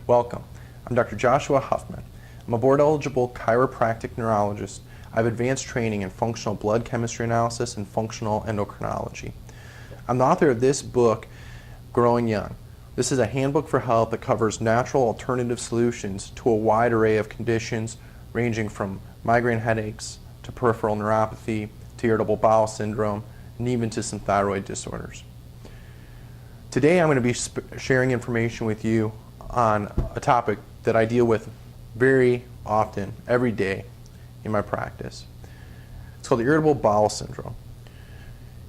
Welcome. I'm Dr. Joshua Huffman. I'm a board-eligible chiropractic neurologist. I have advanced training in functional blood chemistry analysis and functional endocrinology. I'm the author of this book, Growing Young. This is a handbook for health that covers natural alternative solutions to a wide array of conditions ranging from migraine headaches to peripheral neuropathy to irritable bowel syndrome and even to some thyroid disorders. Today I'm going to be sharing information with you on a topic that I deal with very often, every day in my practice. It's called irritable bowel syndrome.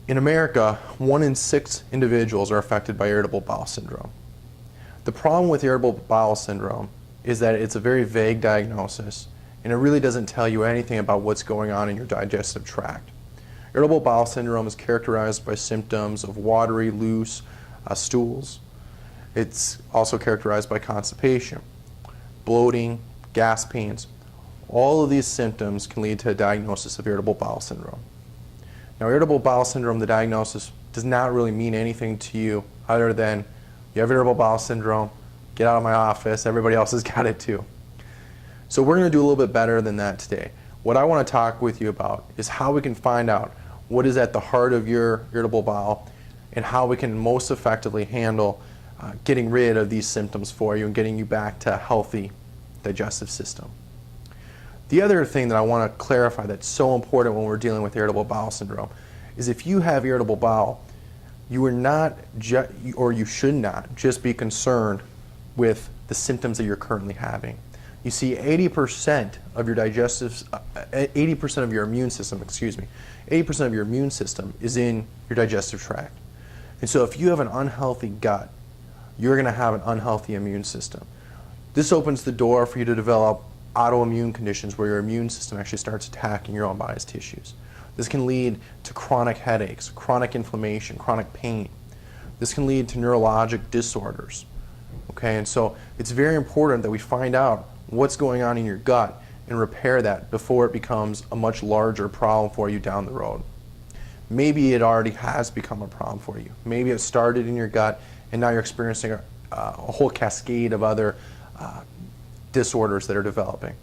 In America, 1 in 6 individuals are affected by irritable bowel syndrome. The problem with irritable bowel syndrome is that it's a very vague diagnosis and it really doesn't tell you anything about what's going on in your digestive tract. Irritable bowel syndrome is characterized by symptoms of watery, loose stools. It's also characterized by constipation, bloating, gas pains. All of these symptoms can lead to a diagnosis of irritable bowel syndrome. Now, irritable bowel syndrome, the diagnosis, does not really mean anything to you other than you have irritable bowel syndrome, get out of my office, everybody else has got it too. So we're going to do a little bit better than that today. What I want to talk with you about is how we can find out what is at the heart of your irritable bowel and how we can most effectively handle getting rid of these symptoms for you and getting you back to a healthy digestive system. The other thing that I want to clarify that's so important when we're dealing with irritable bowel syndrome is if you have irritable bowel, you are not, or you should not, just be concerned with the symptoms that you're currently having. You see, 80% of your 80% of your immune system, 80% of your immune system is in your digestive tract. And so if you have an unhealthy gut, you're going to have an unhealthy immune system. This opens the door for you to develop autoimmune conditions where your immune system actually starts attacking your own body's tissues. This can lead to chronic headaches, chronic inflammation, chronic pain. This can lead to neurologic disorders. Okay, and so it's very important that we find out what's going on in your gut and repair that before it becomes a much larger problem for you down the road. Maybe it already has become a problem for you. Maybe it started in your gut and now you're experiencing a whole cascade of other disorders that are developing.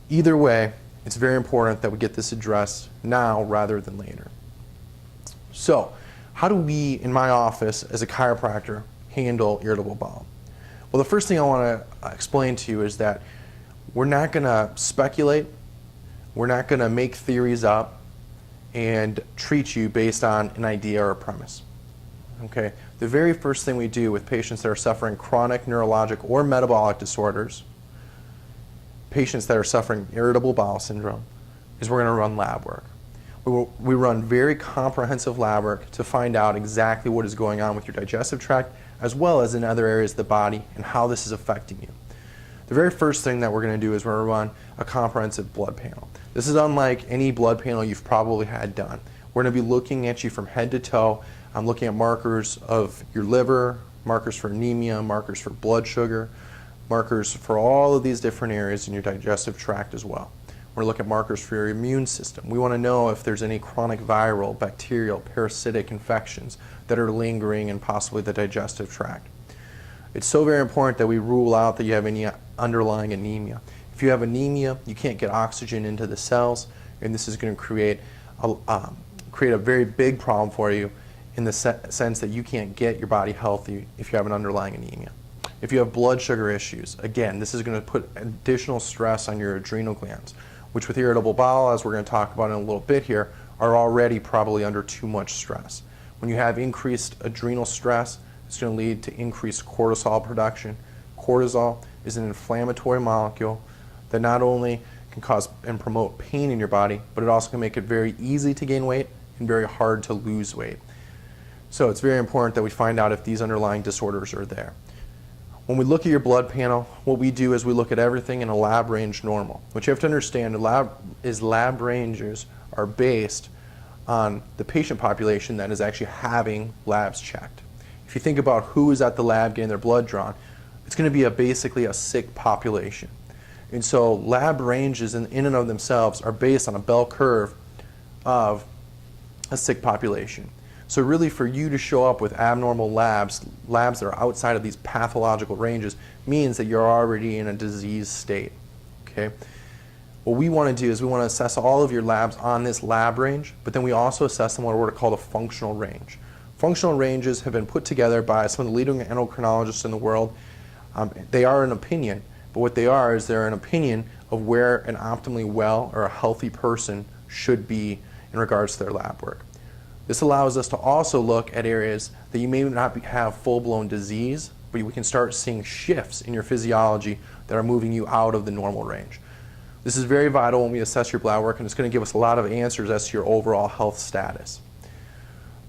Either way, it's very important that we get this addressed now rather than later. So, how do we, in my office as a chiropractor, handle irritable bowel? Well, the first thing I want to explain to you is that we're not going to speculate, we're not going to make theories up and treat you based on an idea or a premise. Okay? The very first thing we do with patients that are suffering chronic neurologic or metabolic disorders, patients that are suffering irritable bowel syndrome, is we're going to run lab work. We run very comprehensive lab work to find out exactly what is going on with your digestive tract as well as in other areas of the body and how this is affecting you. The very first thing that we're going to do is we're going to run a comprehensive blood panel. This is unlike any blood panel you've probably had done. We're going to be looking at you from head to toe. I'm looking at markers of your liver, markers for anemia, markers for blood sugar, markers for all of these different areas in your digestive tract as well. We're going to look at markers for your immune system. We want to know if there's any chronic viral, bacterial, parasitic infections that are lingering in possibly the digestive tract. It's so very important that we rule out that you have any underlying anemia. If you have anemia, you can't get oxygen into the cells, and this is going to create a very big problem for you in the sense that you can't get your body healthy if you have an underlying anemia. If you have blood sugar issues, again, this is going to put additional stress on your adrenal glands, which with irritable bowel, as we're going to talk about in a little bit here, are already probably under too much stress. When you have increased adrenal stress, it's going to lead to increased cortisol production. Cortisol is an inflammatory molecule that not only can cause and promote pain in your body, but it also can make it very easy to gain weight and very hard to lose weight. So it's very important that we find out if these underlying disorders are there. When we look at your blood panel, what we do is we look at everything in a lab range normal. What you have to understand is lab ranges are based on the patient population that is actually having labs checked. If you think about who is at the lab getting their blood drawn, it's going to be basically a sick population. And so lab ranges in and of themselves are based on a bell curve of a sick population. So really, for you to show up with abnormal labs that are outside of these pathological ranges, means that you're already in a disease state. Okay? What we want to do is we want to assess all of your labs on this lab range, but then we also assess them on what are called a functional range. Functional ranges have been put together by some of the leading endocrinologists in the world. They are an opinion, but what they are is they're an opinion of where an optimally well or a healthy person should be in regards to their lab work. This allows us to also look at areas that you may not have full-blown disease, but we can start seeing shifts in your physiology that are moving you out of the normal range. This is very vital when we assess your blood work, and it's going to give us a lot of answers as to your overall health status.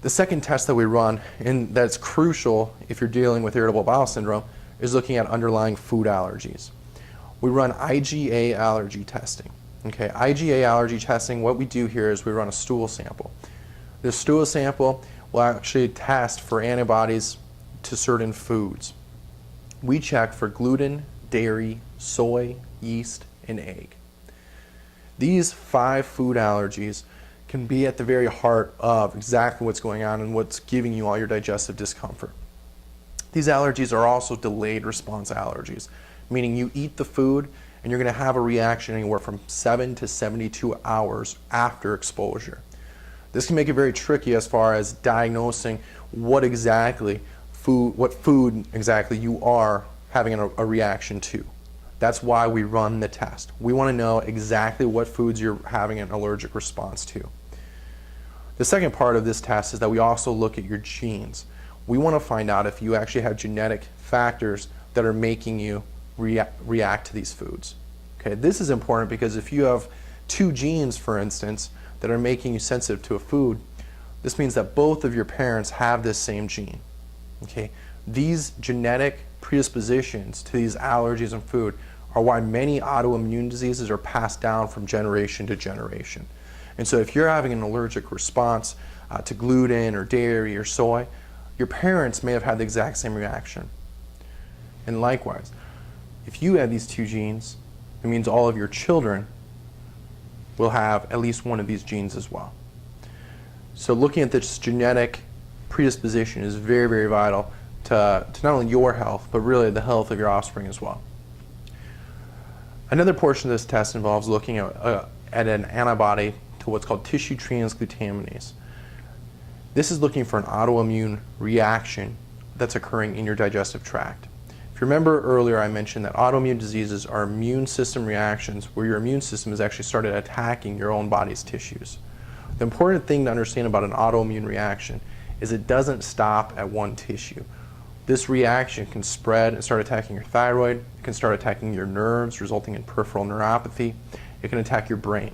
The second test that we run, and that's crucial if you're dealing with irritable bowel syndrome, is looking at underlying food allergies. We run IgA allergy testing. Okay, IgA allergy testing, what we do here is we run a stool sample. This stool sample will actually test for antibodies to certain foods. We check for gluten, dairy, soy, yeast, and egg. These 5 food allergies can be at the very heart of exactly what's going on and what's giving you all your digestive discomfort. These allergies are also delayed response allergies, meaning you eat the food and you're going to have a reaction anywhere from 7 to 72 hours after exposure. This can make it very tricky as far as diagnosing what food exactly you are having a reaction to. That's why we run the test. We want to know exactly what foods you're having an allergic response to. The second part of this test is that we also look at your genes. We want to find out if you actually have genetic factors that are making you react to these foods. Okay, this is important because if you have 2 genes, for instance, that are making you sensitive to a food, this means that both of your parents have this same gene. Okay, these genetic predispositions to these allergies in food are why many autoimmune diseases are passed down from generation to generation. And so if you're having an allergic response to gluten or dairy or soy, your parents may have had the exact same reaction. And likewise, if you have these 2 genes, it means all of your children will have at least one of these genes as well. So looking at this genetic predisposition is very, very vital to not only your health, but really the health of your offspring as well. Another portion of this test involves looking at an antibody to what's called tissue transglutaminase. This is looking for an autoimmune reaction that's occurring in your digestive tract. If you remember earlier, I mentioned that autoimmune diseases are immune system reactions where your immune system has actually started attacking your own body's tissues. The important thing to understand about an autoimmune reaction is it doesn't stop at one tissue. This reaction can spread and start attacking your thyroid, it can start attacking your nerves, resulting in peripheral neuropathy, it can attack your brain.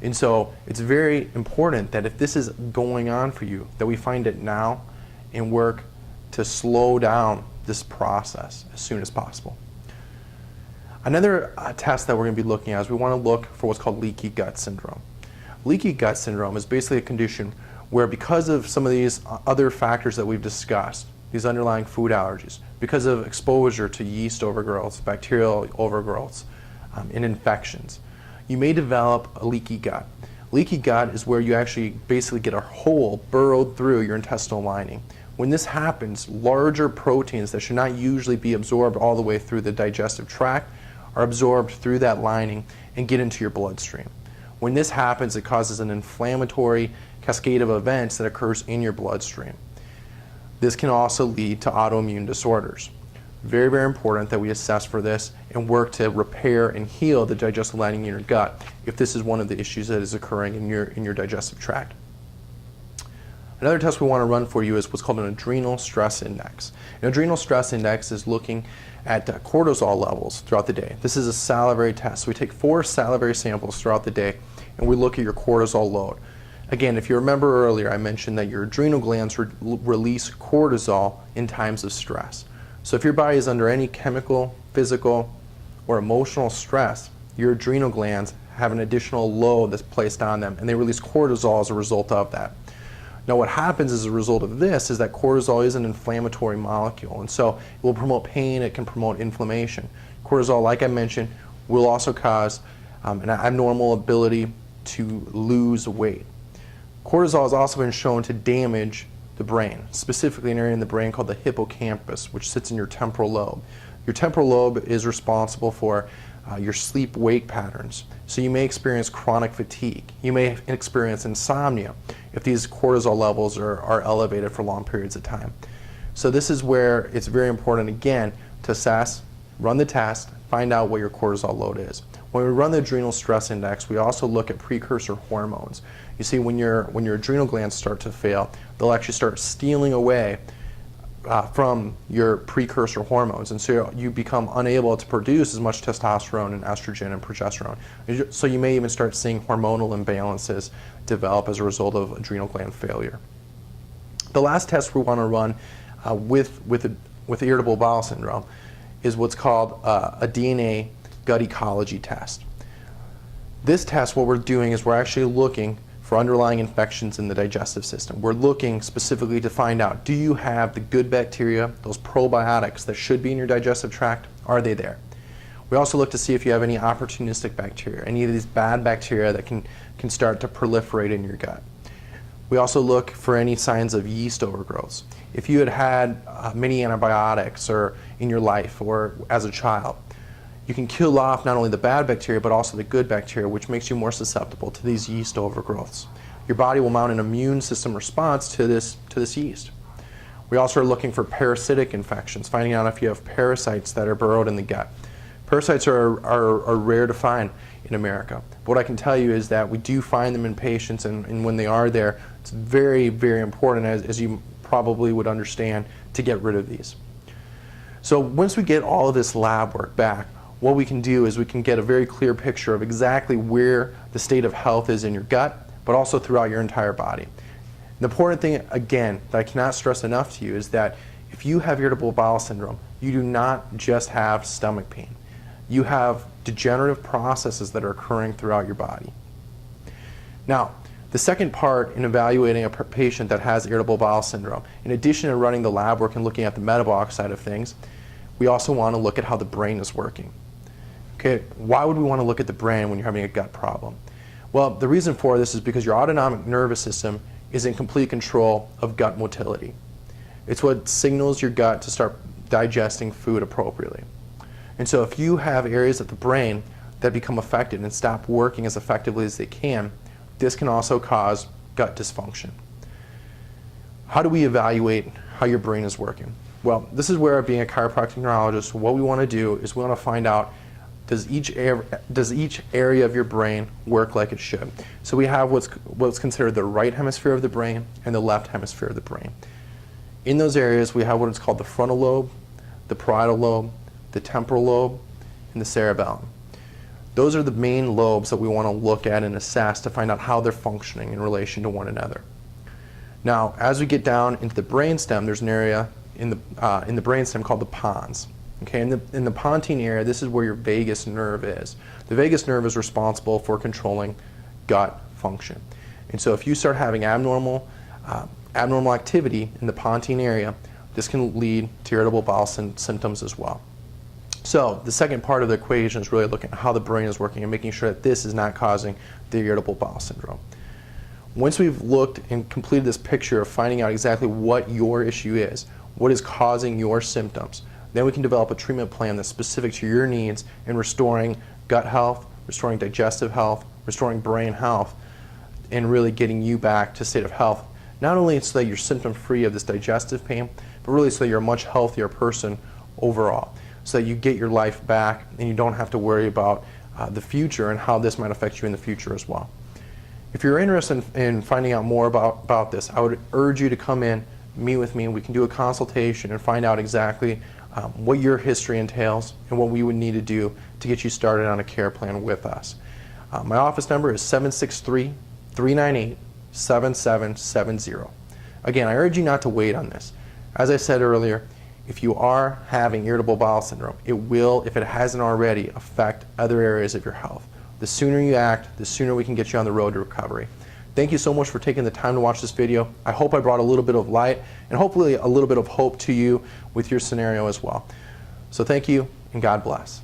And so it's very important that if this is going on for you, that we find it now and work to slow down this process as soon as possible. Another test that we're going to be looking at is we want to look for what's called leaky gut syndrome. Leaky gut syndrome is basically a condition where, because of some of these other factors that we've discussed, these underlying food allergies, because of exposure to yeast overgrowths, bacterial overgrowths, and infections, you may develop a leaky gut. Leaky gut is where you actually basically get a hole burrowed through your intestinal lining. When this happens, larger proteins that should not usually be absorbed all the way through the digestive tract are absorbed through that lining and get into your bloodstream. When this happens, it causes an inflammatory cascade of events that occurs in your bloodstream. This can also lead to autoimmune disorders. Very, very important that we assess for this and work to repair and heal the digestive lining in your gut if this is one of the issues that is occurring in your digestive tract. Another test we want to run for you is what's called an adrenal stress index. An adrenal stress index is looking at cortisol levels throughout the day. This is a salivary test. So we take 4 salivary samples throughout the day and we look at your cortisol load. Again, if you remember earlier, I mentioned that your adrenal glands release cortisol in times of stress. So if your body is under any chemical, physical, or emotional stress, your adrenal glands have an additional load that's placed on them and they release cortisol as a result of that. Now what happens as a result of this is that cortisol is an inflammatory molecule, and so it will promote pain, it can promote inflammation. Cortisol, like I mentioned, will also cause an abnormal ability to lose weight. Cortisol has also been shown to damage the brain, specifically an area in the brain called the hippocampus, which sits in your temporal lobe. Your temporal lobe is responsible for your sleep-wake patterns. So you may experience chronic fatigue. You may experience insomnia if these cortisol levels are elevated for long periods of time. So this is where it's very important, again, to assess, run the test, find out what your cortisol load is. When we run the adrenal stress index, we also look at precursor hormones. You see, when your adrenal glands start to fail, they'll actually start stealing away from your precursor hormones, and so you become unable to produce as much testosterone and estrogen and progesterone. So you may even start seeing hormonal imbalances develop as a result of adrenal gland failure. The last test we want to run with irritable bowel syndrome is what's called a DNA gut ecology test. This test, what we're doing is we're actually looking for underlying infections in the digestive system. We're looking specifically to find out, do you have the good bacteria, those probiotics that should be in your digestive tract, are they there? We also look to see if you have any opportunistic bacteria, any of these bad bacteria that can start to proliferate in your gut. We also look for any signs of yeast overgrowths. If you had many antibiotics or in your life or as a child, you can kill off not only the bad bacteria but also the good bacteria, which makes you more susceptible to these yeast overgrowths. Your body will mount an immune system response to this yeast. We also are looking for parasitic infections, finding out if you have parasites that are burrowed in the gut. Parasites are rare to find in America. But what I can tell you is that we do find them in patients, and when they are there, it's very, very important, as you probably would understand, to get rid of these. So once we get all of this lab work back, what we can do is we can get a very clear picture of exactly where the state of health is in your gut, but also throughout your entire body. The important thing, again, that I cannot stress enough to you is that if you have irritable bowel syndrome, you do not just have stomach pain. You have degenerative processes that are occurring throughout your body. Now, the second part in evaluating a patient that has irritable bowel syndrome, in addition to running the lab work and looking at the metabolic side of things, we also want to look at how the brain is working. Okay, why would we want to look at the brain when you're having a gut problem? Well, the reason for this is because your autonomic nervous system is in complete control of gut motility. It's what signals your gut to start digesting food appropriately. And so if you have areas of the brain that become affected and stop working as effectively as they can, this can also cause gut dysfunction. How do we evaluate how your brain is working? Well, this is where, being a chiropractic neurologist, what we want to do is we want to find out, does each area of your brain work like it should? So we have what's considered the right hemisphere of the brain and the left hemisphere of the brain. In those areas, we have what is called the frontal lobe, the parietal lobe, the temporal lobe, and the cerebellum. Those are the main lobes that we want to look at and assess to find out how they're functioning in relation to one another. Now, as we get down into the brainstem, there's an area in the brainstem called the pons. Okay, in the pontine area, this is where your vagus nerve is. The vagus nerve is responsible for controlling gut function. And so if you start having abnormal activity in the pontine area, this can lead to irritable bowel symptoms as well. So the second part of the equation is really looking at how the brain is working and making sure that this is not causing the irritable bowel syndrome. Once we've looked and completed this picture of finding out exactly what your issue is, what is causing your symptoms, then we can develop a treatment plan that's specific to your needs in restoring gut health, restoring digestive health, restoring brain health, and really getting you back to a state of health, not only so that you're symptom-free of this digestive pain, but really so that you're a much healthier person overall, so that you get your life back and you don't have to worry about the future and how this might affect you in the future as well. If you're interested in finding out more about this, I would urge you to come in, meet with me, and we can do a consultation and find out exactly what your history entails and what we would need to do to get you started on a care plan with us. My office number is 763-398-7770. Again, I urge you not to wait on this. As I said earlier, if you are having irritable bowel syndrome, it will, if it hasn't already, affect other areas of your health. The sooner you act, the sooner we can get you on the road to recovery. Thank you so much for taking the time to watch this video. I hope I brought a little bit of light and hopefully a little bit of hope to you with your scenario as well. So thank you, and God bless.